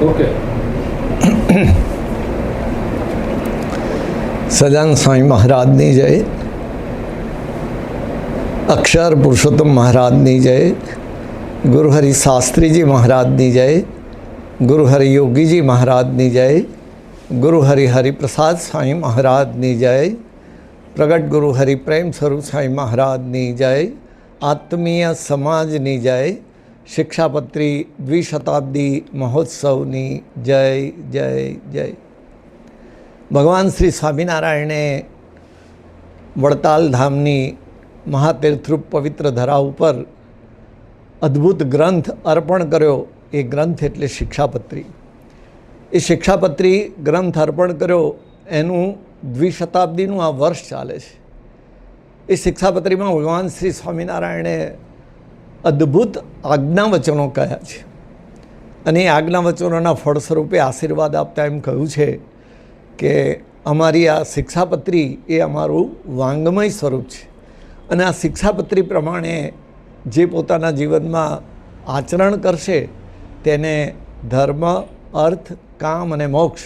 Okay. સજાન સ્વામી મહારાજની જય, અક્ષર પુરુષોત્તમ મહારાજની જય, ગુરુહરિ શાસ્ત્રીજી મહારાજની જય, ગુરુહરિ યોગીજી મહારાજની જય, ગુરુહરિ હરિપ્રસાદ સ્વામી મહારાજની જય, પ્રગટ ગુરુ હરિ પ્રેમ સ્વરૂપ સ્વામી મહારાજની જય, આત્મીય સમાજની જય, શિક્ષાપત્રી દ્વિશતાબ્દી મહોત્સવની જય જય જય. ભગવાન શ્રી સ્વામિનારાયણે વડતાલ ધામની મહાતીર્થરૂપ પવિત્ર ધરા ઉપર અદ્ભુત ગ્રંથ અર્પણ કર્યો. એ ગ્રંથ એટલે શિક્ષાપત્રી. એ શિક્ષાપત્રી ગ્રંથ અર્પણ કર્યો એનું દ્વિશતાબ્દીનું આ વર્ષ ચાલે છે. એ શિક્ષાપત્રીમાં ભગવાન શ્રી સ્વામિનારાયણે અદ્ભુત આજ્ઞાવચનો કહ્યા છે અને એ આજ્ઞાવચનોના ફળ સ્વરૂપે આશીર્વાદ આપતા એમ કહ્યું છે કે અમારી આ શિક્ષાપત્રી એ અમારું વાંગમય સ્વરૂપ છે અને આ શિક્ષાપત્રી પ્રમાણે જે પોતાના જીવનમાં આચરણ કરશે તેને ધર્મ, અર્થ, કામ અને મોક્ષ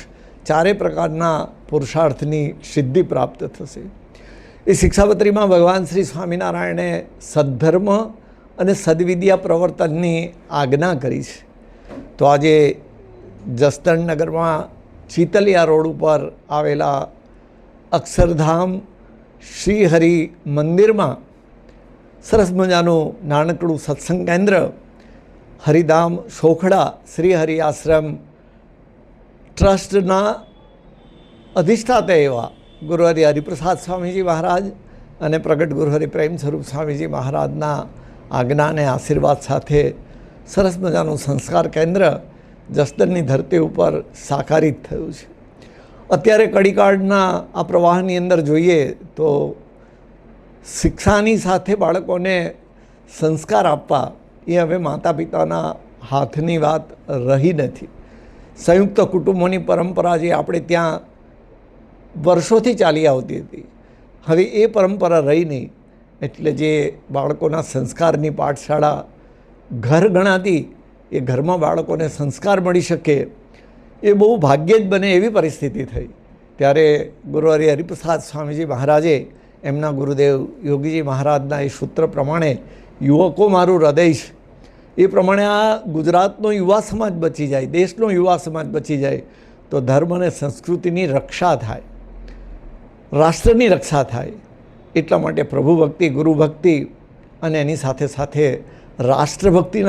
ચારે પ્રકારના પુરુષાર્થની સિદ્ધિ પ્રાપ્ત થશે. એ શિક્ષાપત્રીમાં ભગવાન શ્રી સ્વામિનારાયણે સદ્ધર્મ અને સદવિદ્યા પ્રવર્તનની આજ્ઞા કરી છે. તો આજે જસદણનગરમાં ચીતલિયા રોડ ઉપર આવેલા અક્ષરધામ શ્રીહરિ મંદિરમાં સરસ મજાનું નાનકડું સત્સંગ કેન્દ્ર હરિધામ શોખડા શ્રીહરિ આશ્રમ ટ્રસ્ટના અધિષ્ઠાતા એવા ગુરુહરિ હરિપ્રસાદ સ્વામીજી મહારાજ અને પ્રગટ ગુરુહરિ પ્રેમ સ્વરૂપ સ્વામીજી મહારાજના આજ્ઞા અને આશીર્વાદ સાથે સરસ મજાનું સંસ્કાર કેન્દ્ર જસદણની ધરતી ઉપર સાકારિત થયું છે. અત્યારે કડીકાળના આ પ્રવાહની અંદર જોઈએ તો શિક્ષાની સાથે બાળકોને સંસ્કાર આપવા એ હવે માતા પિતાના હાથની વાત રહી નથી. સંયુક્ત કુટુંબોની પરંપરા જે આપણે ત્યાં વર્ષોથી ચાલી આવતી હતી, હવે એ પરંપરા રહી નહીં. એટલે જે બાળકોના સંસ્કારની પાઠશાળા ઘર ગણાતી, એ ઘરમાં બાળકોને સંસ્કાર મળી શકે એ બહુ ભાગ્યે જ બને એવી પરિસ્થિતિ થઈ. ત્યારે ગુરુહરિ હરિપ્રસાદ સ્વામીજી મહારાજે એમના ગુરુદેવ યોગીજી મહારાજના એ સૂત્ર પ્રમાણે યુવકો મારું હૃદય છે, એ પ્રમાણે આ ગુજરાતનો યુવા સમાજ બચી જાય, દેશનો યુવા સમાજ બચી જાય તો ધર્મ અને સંસ્કૃતિની રક્ષા થાય, રાષ્ટ્રની રક્ષા થાય. એટલા માટે પ્રભુ ભક્તિ, ગુરુ ભક્તિ અને એની સાથે સાથે રાષ્ટ્રભક્તિના